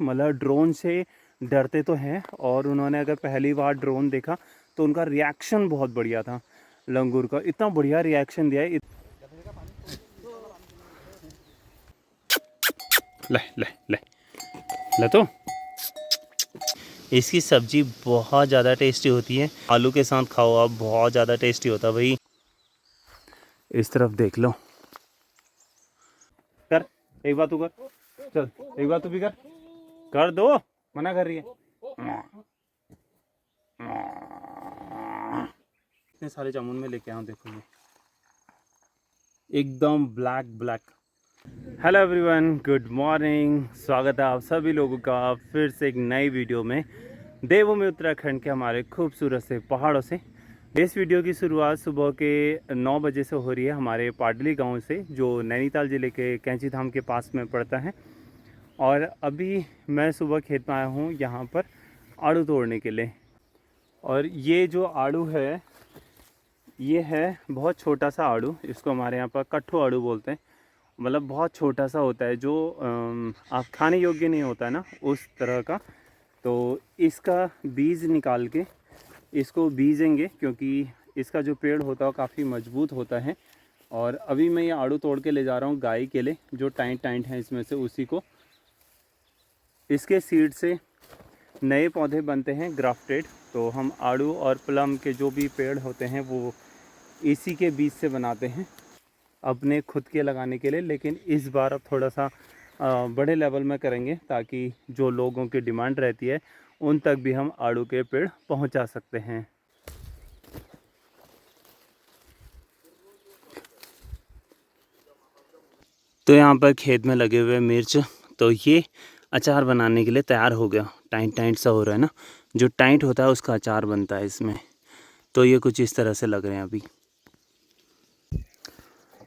मतलब ड्रोन से डरते तो हैं, और उन्होंने अगर पहली बार ड्रोन देखा तो उनका रिएक्शन बहुत बढ़िया था। लंगूर का इतना बढ़िया रिएक्शन दिया है। ले ले ले ले तो इसकी सब्जी बहुत ज़्यादा टेस्टी होती है, आलू के साथ खाओ आप, बहुत ज़्यादा टेस्टी होता है भाई। इस तरफ देख लो, कर एक बात तू कर, चल एक बात तू भी कर दो, मना कर रही है। इतने सारे जामुन में लेके आऊँ, देखो ये एकदम black black. Hello everyone, good morning. स्वागत है आप सभी लोगों का फिर से एक नई वीडियो में देवभूमि उत्तराखंड के हमारे खूबसूरत से पहाड़ों से। इस वीडियो की शुरुआत सुबह के 9 बजे से हो रही है हमारे पाडली गांव से, जो नैनीताल ज़िले के कैंची धाम के पास में पड़ता है। और अभी मैं सुबह खेत में आया हूँ यहाँ पर आड़ू तोड़ने के लिए। और ये जो आड़ू है, ये है बहुत छोटा सा आड़ू, इसको हमारे यहाँ पर कट्ठू आड़ू बोलते हैं। मतलब बहुत छोटा सा होता है, जो आप खाने योग्य नहीं होता है ना, उस तरह का। तो इसका बीज निकाल के इसको बीजेंगे, क्योंकि इसका जो पेड़ होता है वो काफ़ी मजबूत होता है। और अभी मैं ये आड़ू तोड़ के ले जा रहा हूँ गाय के लिए, जो टाइट टाइट हैं इसमें से उसी को। इसके सीड से नए पौधे बनते हैं ग्राफ्टेड। तो हम आड़ू और प्लम के जो भी पेड़ होते हैं वो इसी के बीज से बनाते हैं अपने खुद के लगाने के लिए। लेकिन इस बार अब थोड़ा सा बड़े लेवल में करेंगे, ताकि जो लोगों की डिमांड रहती है उन तक भी हम आड़ू के पेड़ पहुंचा सकते हैं। तो यहाँ पर खेत में लगे हुए मिर्च, तो ये अचार बनाने के लिए तैयार हो गया। टाइट टाइट सा हो रहा है ना, जो टाइट होता है उसका अचार बनता है इसमें। तो ये कुछ इस तरह से लग रहे हैं। अभी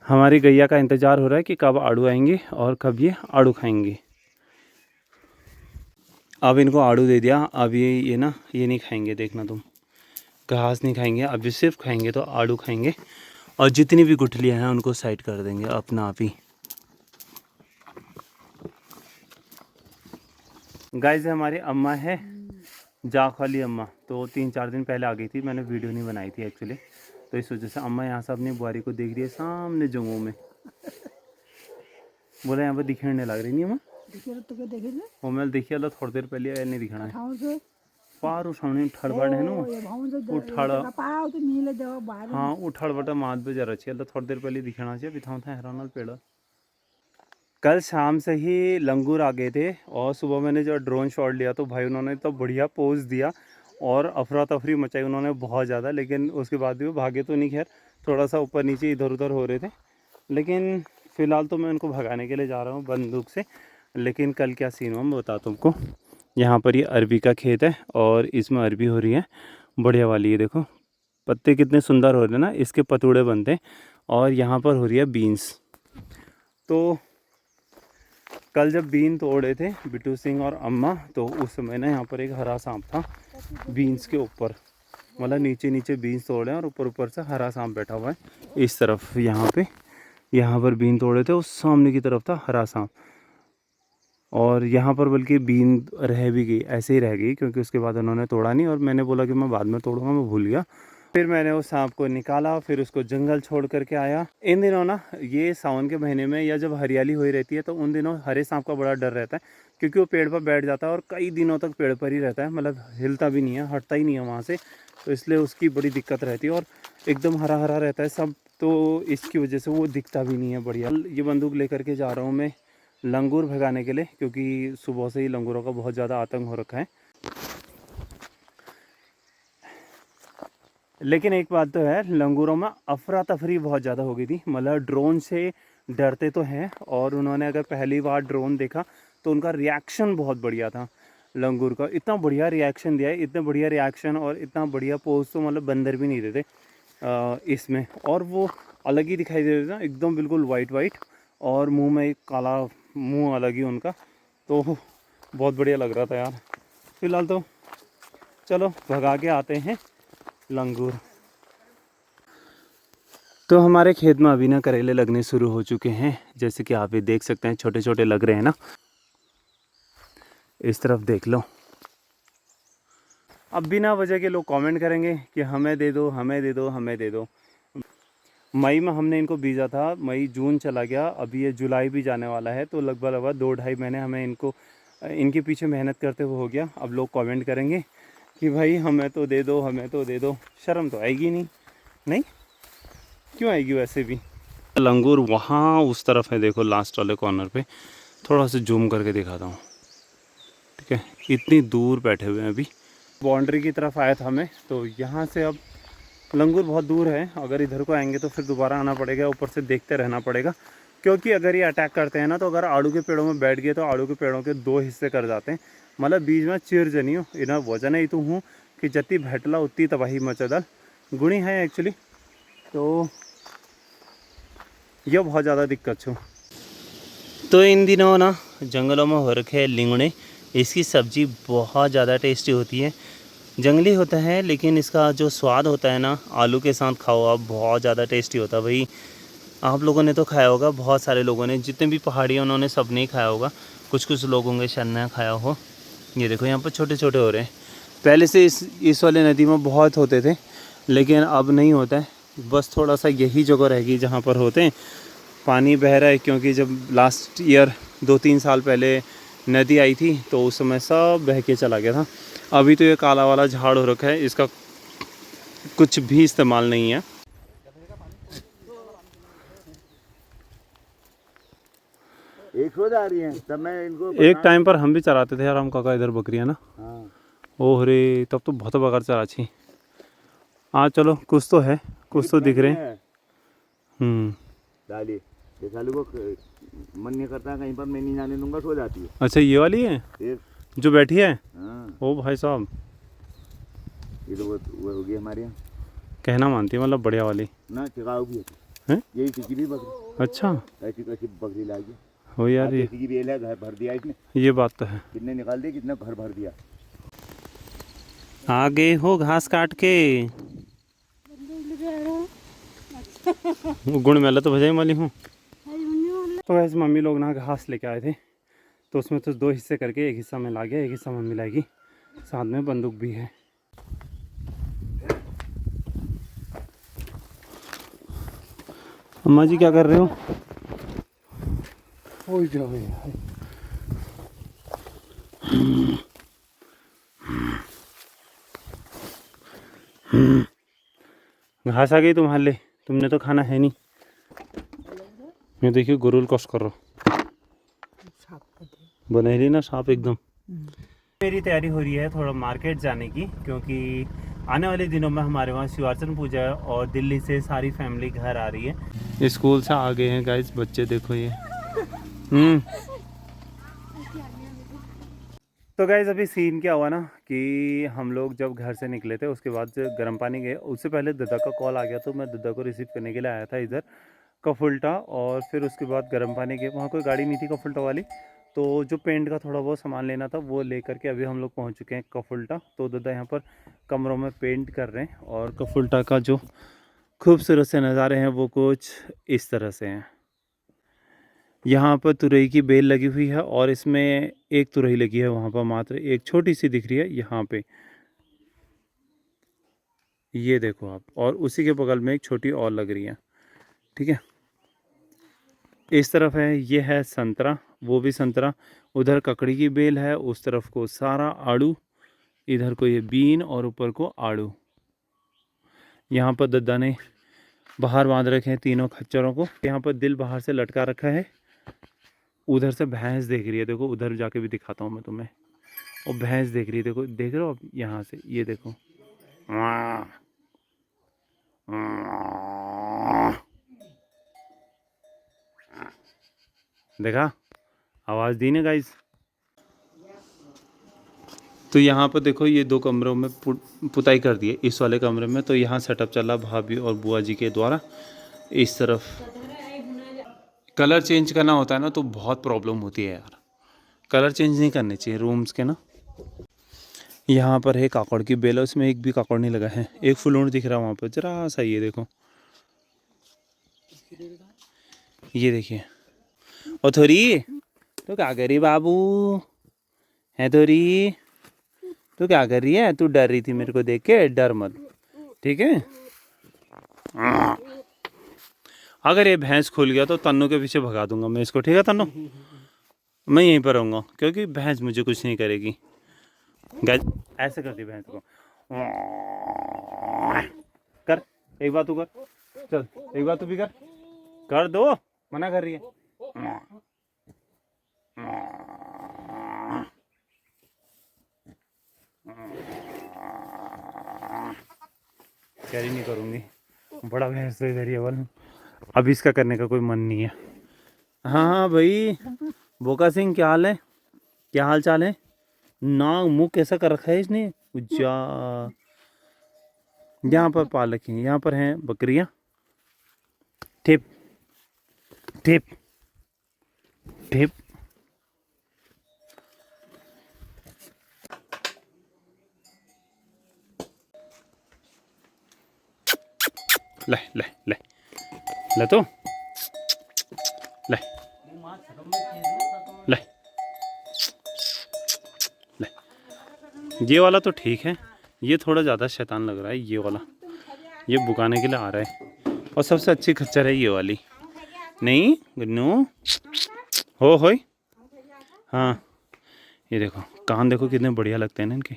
हमारी गैया का इंतज़ार हो रहा है कि कब आड़ू आएंगे और कब ये आड़ू खाएंगे। अब इनको आड़ू दे दिया, अब ये ना ये नहीं खाएंगे, देखना तुम, घास नहीं खाएंगे। अब सिर्फ खाएंगे तो आड़ू खाएंगे, और जितनी भी गुठलियाँ हैं उनको साइड कर देंगे अपना आप ही। गाइस हमारी अम्मा है, जाख वाली अम्मा, तो 3-4 दिन पहले आ गई थी। मैंने वीडियो नहीं बनाई थी एक्चुअली, तो इस वजह से अम्मा यहाँ से अपनी बुआरी को देख रही है सामने जंगों में। बोला यहाँ पर दिखने लग रही नहीं अम्मा, वो मैं देखिए लो थोड़ी देर पहले नहीं दिखना है। पार उठाने ठड़बड़ है ना, उठाड़, हाँ उठाड़ बटा मात पे जरा चाहिए, थोड़ी देर पहले दिखना चाहिए। बिठाऊँ था हैरान पेड़। कल शाम से ही लंगूर आ गए थे, और सुबह मैंने जो ड्रोन शॉट लिया तो भाई उन्होंने तो बढ़िया पोज दिया और अफरा तफरी मचाई उन्होंने बहुत ज़्यादा। लेकिन उसके बाद भी वो भागे तो नहीं, खैर थोड़ा सा ऊपर नीचे इधर उधर हो रहे थे। लेकिन फ़िलहाल तो मैं उनको भगाने के लिए जा रहा हूँ बंदूक से। लेकिन कल क्या सीन हुआ मैं बताता हूँ तुमको। यहाँ पर ये अरबी का खेत है, और इसमें अरबी हो रही है बढ़िया वाली। ये देखो पत्ते कितने सुंदर हो रहे हैं ना, इसके पतूड़े बनते हैं। और यहाँ पर हो रही है बीन्स। तो कल जब बीन तोड़े थे बिट्टू सिंह और अम्मा, तो उस समय ना यहाँ पर एक हरा सांप था बीन्स के ऊपर। मतलब नीचे नीचे बीन्स तोड़े हैं और ऊपर ऊपर से हरा सांप बैठा हुआ है इस तरफ। यहाँ पर बीन तोड़े थे, उस सामने की तरफ था हरा सांप। और यहाँ पर बल्कि बीन रह भी गई, ऐसे ही रह गई, क्योंकि उसके बाद उन्होंने तोड़ा नहीं। और मैंने बोला कि मैं बाद में तोड़ूंगा, मैं भूल गया। फिर मैंने उस सांप को निकाला, फिर उसको जंगल छोड़ करके आया। इन दिनों ना, ये सावन के महीने में या जब हरियाली हुई रहती है, तो उन दिनों हरे सांप का बड़ा डर रहता है, क्योंकि वो पेड़ पर बैठ जाता है और कई दिनों तक पेड़ पर ही रहता है। मतलब हिलता भी नहीं है, हटता ही नहीं है वहाँ से। तो इसलिए उसकी बड़ी दिक्कत रहती है, और एकदम हरा हरा रहता है सब, तो इसकी वजह से वो दिखता भी नहीं है बढ़िया। ये बंदूक लेकर के जा रहा हूँ मैं लंगूर भगाने के लिए, क्योंकि सुबह से ही लंगूरों का बहुत ज़्यादा आतंक हो रखा है। लेकिन एक बात तो है, लंगूरों में अफरा तफरी बहुत ज़्यादा हो गई थी। मतलब ड्रोन से डरते तो हैं, और उन्होंने अगर पहली बार ड्रोन देखा तो उनका रिएक्शन बहुत बढ़िया था। लंगूर का इतना बढ़िया रिएक्शन दिया है, इतने बढ़िया रिएक्शन और इतना बढ़िया पोज तो मतलब बंदर भी नहीं देते इसमें। और वो अलग ही दिखाई दे रहे थे ना, एकदम बिल्कुल वाइट वाइट, और मुंह में एक काला मुंह अलग ही उनका। तो बहुत बढ़िया लग रहा था यार। फिलहाल तो चलो भगा के आते हैं लंगूर। तो हमारे खेत में अभी ना करेले लगने शुरू हो चुके हैं, जैसे कि आप ये देख सकते हैं, छोटे छोटे लग रहे हैं ना। इस तरफ देख लो। अब बिना वजह के लोग कमेंट करेंगे कि हमें दे दो, हमें दे दो, हमें दे दो। मई में हमने इनको बीजा था, मई जून चला गया, अभी ये जुलाई भी जाने वाला है, तो लगभग 2-2.5 महीने हमें इनको इनके पीछे मेहनत करते हुए हो गया। अब लोग कमेंट करेंगे कि भाई हमें तो दे दो, हमें तो दे दो। शर्म तो आएगी नहीं? नहीं क्यों आएगी वैसे भी। लंगूर वहाँ उस तरफ है, देखो लास्ट वाले कॉर्नर पे। थोड़ा सा जूम करके दिखाता हूँ, ठीक है। इतनी दूर बैठे हुए हैं अभी। बाउंड्री की तरफ आया था मैं, तो यहाँ से अब लंगूर बहुत दूर है। अगर इधर को आएंगे तो फिर दोबारा आना पड़ेगा, ऊपर से देखते रहना पड़ेगा, क्योंकि अगर ये अटैक करते हैं ना, तो अगर आड़ू के पेड़ों में बैठ गए तो आड़ू के पेड़ों के 2 हिस्से कर जाते हैं। मतलब बीच में चिर जनी हो इना वजन ही तो हूँ कि जति भेटला उतनी तबाही मचदल गुणी है एक्चुअली। तो यह बहुत ज़्यादा दिक्कत छो। तो इन दिनों ना जंगलों में हो रखे लिंगड़े, इसकी सब्ज़ी बहुत ज़्यादा टेस्टी होती है। जंगली होता है लेकिन इसका जो स्वाद होता है ना, आलू के साथ खाओ आप, बहुत ज़्यादा टेस्टी होता है भाई। आप लोगों ने तो खाया होगा, बहुत सारे लोगों ने, जितने भी पहाड़ी हैं उन्होंने सब नहीं खाया होगा। कुछ कुछ लोग होंगे शायद ना खाया हो। ये देखो यहाँ पर छोटे छोटे हो रहे हैं। पहले से इस वाले नदी में बहुत होते थे, लेकिन अब नहीं होता है। बस थोड़ा सा यही जगह रहेगी जहाँ पर होते हैं। पानी बह रहा है क्योंकि जब लास्ट ईयर 2-3 साल पहले नदी आई थी तो उस समय सब बह के चला गया था। अभी तो ये काला वाला झाड़ हो रखा है, इसका कुछ भी इस्तेमाल नहीं है। एक हो जा रही है तब मैं इनको एक टाइम पर हम भी चराते थे यार, हम काका इधर बकरियाँ ना। हाँ। ओह रे, तब तो बहुत बकर चरा छी। हाँ चलो, कुछ तो है, कुछ तो दिख रहे हैं। डाली ये सालू को मन नहीं करता कहीं पर, मैं नहीं जाने दूंगा, सो जाती है। अच्छा ये वाली है एक जो बैठी है? हाँ। ओ भाई साहब, ये तो वो होगी हमारे यहाँ, कहना मानती है, मतलब बढ़िया वाली ना टिकाऊ भी है। यही किसी भी बकरी, अच्छा ऐसी कैसी बकरी लागी हो यार, ये की बेल है, घर भर दिया इसने। ये बात तो है। कितने निकाल दिए, कितना घर भर दिया। आगे हो घास काट के गुण मेला तो भजाई वाली हूँ। तो वैसे मम्मी लोग ना घास लेके आए थे, तो उसमें तो 2 हिस्से करके एक हिस्सा मैं ला गया, एक हिस्सा मम्मी लाएगी, साथ में बंदूक भी है। अम्मा जी क्या कर रहे हो? घास आ गई तुम्हारे लिए, तुमने तो खाना है नहीं। मैं देखिए गुरुल कस कर रहा बनेली ना साफ एकदम। मेरी तैयारी हो रही है थोड़ा मार्केट जाने की, क्योंकि आने वाले दिनों में हमारे वहाँ शिवार्चन पूजा है और दिल्ली से सारी फैमिली घर आ रही है। स्कूल से आ गए हैं गाइस बच्चे, देखो ये। तो गाइस अभी सीन क्या हुआ ना कि हम लोग जब घर से निकले थे, उसके बाद जब गर्म पानी गए, उससे पहले दादा का कॉल आ गया, तो मैं दादा को रिसीव करने के लिए आया था इधर कफुल्टा। और फिर उसके बाद गर्म पानी गए, वहाँ कोई गाड़ी नहीं थी कफुल्टा वाली, तो जो पेंट का थोड़ा बहुत सामान लेना था वो लेकर के अभी हम लोग पहुँच चुके हैं कफुल्टा। तो दादा यहाँ पर कमरों में पेंट कर रहे हैं, और कफुल्टा का जो खूबसूरत से नज़ारे हैं वो कुछ इस तरह से हैं। यहाँ पर तुरई की बेल लगी हुई है, और इसमें एक तुरई लगी है, वहाँ पर मात्र एक छोटी सी दिख रही है यहाँ पे, ये देखो आप। और उसी के बगल में एक छोटी और लग रही है, ठीक है। इस तरफ है, ये है संतरा, वो भी संतरा। उधर ककड़ी की बेल है, उस तरफ को सारा आड़ू, इधर को ये बीन, और ऊपर को आड़ू। यहाँ पर दद्दा ने बाहर बांध रखे हैं तीनों खच्चरों को। यहाँ पर दिल बाहर से लटका रखा है। उधर से भैंस देख रही है, देखो उधर जाके भी दिखाता हूँ मैं तुम्हें। और भैंस देख रही है, देखो, देख रहे हो आप यहाँ से, ये देखो। देखा, आवाज़ दी ना गाइस। तो यहाँ पर देखो ये 2 कमरों में पुताई कर दी है। इस वाले कमरे में तो यहाँ सेटअप चला भाभी और बुआ जी के द्वारा। इस तरफ कलर चेंज करना होता है ना, तो बहुत प्रॉब्लम होती है यार। कलर चेंज नहीं करने चाहिए रूम्स के ना। यहाँ पर है काकड़ की बेल, उसमें एक भी काकड़ नहीं लगा है। एक फुलूण दिख रहा है वहाँ पर जरा सा, ये देखो, ये देखिए। और थोड़ी तो क्या करी बाबू, है तोरी, तू क्या कर रही है? तू डर रही थी मेरे को देख के, डर मत, ठीक है। अगर ये भैंस खुल गया तो तन्नू के पीछे भगा दूंगा मैं इसको, ठीक है तन्नू? मैं यहीं पर रहूँगा क्योंकि भैंस मुझे कुछ नहीं करेगी। गाइस ऐसे करती भैंस को, कर एक बार तू कर, चल एक बार तू भी कर दो, मना कर रही है। कैरी नहीं करूँगी, बड़ा भैंस तो इधर ही है बल, अब इसका करने का कोई मन नहीं है। हाँ भाई बोका सिंह क्या हाल है, क्या हाल चाल है? नाक मुंह कैसा कर रखा है इसने, उज्जा। यहाँ पर पाल रखी हैं, यहाँ पर हैं बकरियाँ। Tip tip tip. ले ले ले ले तो ले ले ले। ये वाला तो ठीक है, ये थोड़ा ज़्यादा शैतान लग रहा है ये वाला, ये बुकाने के लिए आ रहा है। और सबसे अच्छी खच्चर है ये वाली, नहीं गुन्नू हो होय। हाँ ये देखो कान देखो कितने बढ़िया लगते हैं ना इनके।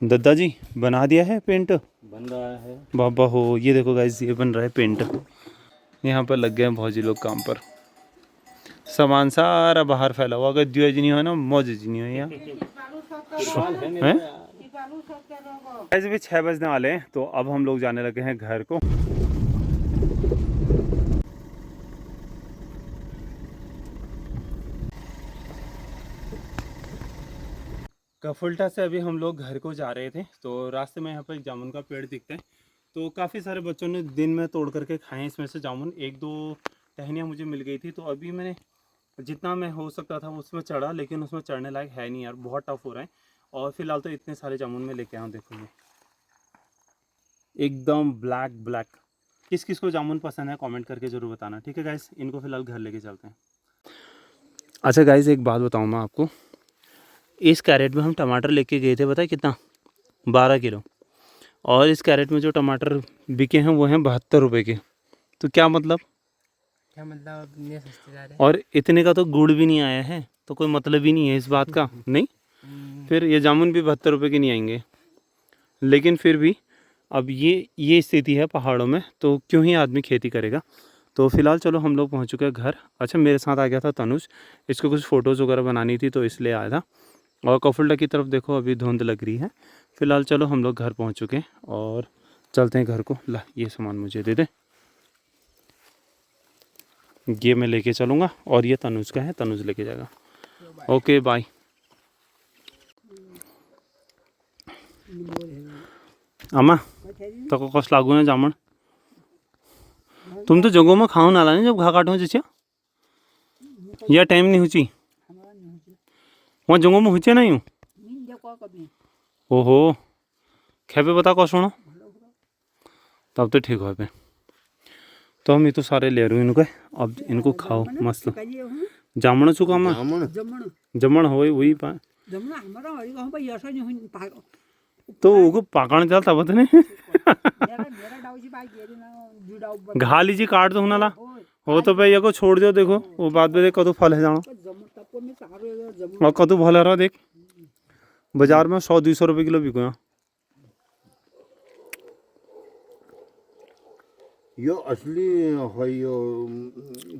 दद्दा जी बना दिया है पेंट, बन रहा है बाबा हो। ये देखो गाइस ये बन रहा है पेंट, यहाँ पर लग गए हैं भौजी लोग काम पर। सामान सारा बाहर फैला हुआ, अगर दिया जी नहीं हो ना मौज जी नहीं हो यहाँ हैं। गाइस भी 6 बजने वाले हैं, तो अब हम लोग जाने लगे हैं घर को। कफुल्टा से अभी हम लोग घर को जा रहे थे, तो रास्ते में यहाँ पर एक जामुन का पेड़ दिखता है, तो काफ़ी सारे बच्चों ने दिन में तोड़ करके खाए हैं इसमें से जामुन। 1-2 टहनियाँ मुझे मिल गई थी, तो अभी मैंने जितना मैं हो सकता था उसमें चढ़ा, लेकिन उसमें चढ़ने लायक है नहीं यार, बहुत टफ हो रहा है। और फिलहाल तो इतने सारे जामुन में लेके आया हूँ, देखो ये एकदम ब्लैक ब्लैक। किस किस को जामुन पसंद है कमेंट करके ज़रूर बताना, ठीक है गाइस। इनको फिलहाल घर लेके चलते हैं। अच्छा गाइस एक बात बताऊँ मैं आपको, इस कैरेट में हम टमाटर लेके गए थे, पता है कितना? 12 किलो। और इस कैरेट में जो टमाटर बिके हैं वो हैं 72 रुपये के। तो क्या मतलब इतने सस्ते जा रहे हैं? और इतने का तो गुड़ भी नहीं आया है, तो कोई मतलब ही नहीं है इस बात का, नहीं? फिर ये जामुन भी 72 रुपये के नहीं आएंगे। लेकिन फिर भी अब ये स्थिति है पहाड़ों में, तो क्यों ही आदमी खेती करेगा। तो फिलहाल चलो हम लोग पहुँच चुके हैं घर। अच्छा मेरे साथ आ गया था तनुज, इसको कुछ फ़ोटोज़ वगैरह बनानी थी तो इसलिए आया था। और कफुल्टा की तरफ देखो अभी धुंध लग रही है। फिलहाल चलो हम लोग घर पहुंच चुके हैं और चलते हैं घर को। ला ये सामान मुझे दे दे, ये मैं लेके चलूँगा और ये तनुज का है, तनुज लेके जाएगा। Okay bye. अम्मा तो कस लागू ना जामन, तुम तो जगह में खाओ ना लाने जब घा काटो जैसे यह टाइम नहीं हुई वहाँ जगह में हुई नहीं हूँ। ओहो खेपे बता कौन सुनो, तब तो ठीक हो पे। तो हम ये तो सारे ले रहे हैं इनको, अब इनको खाओ मस्त। जामन चुका मैं जमन हो वही पा तो वो पाकण चलता पता नहीं घा लीजिए काट दो नाला हो तो भैया को छोड़ दो। देखो वो बाद में देख कदू फल है जाना और कदू भल रहा देख, बाजार में 100-200 रुपये किलो बिको। यो असली है यो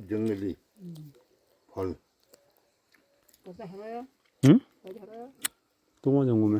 जंगली फल। तो वहाँ जाऊँगा मैं।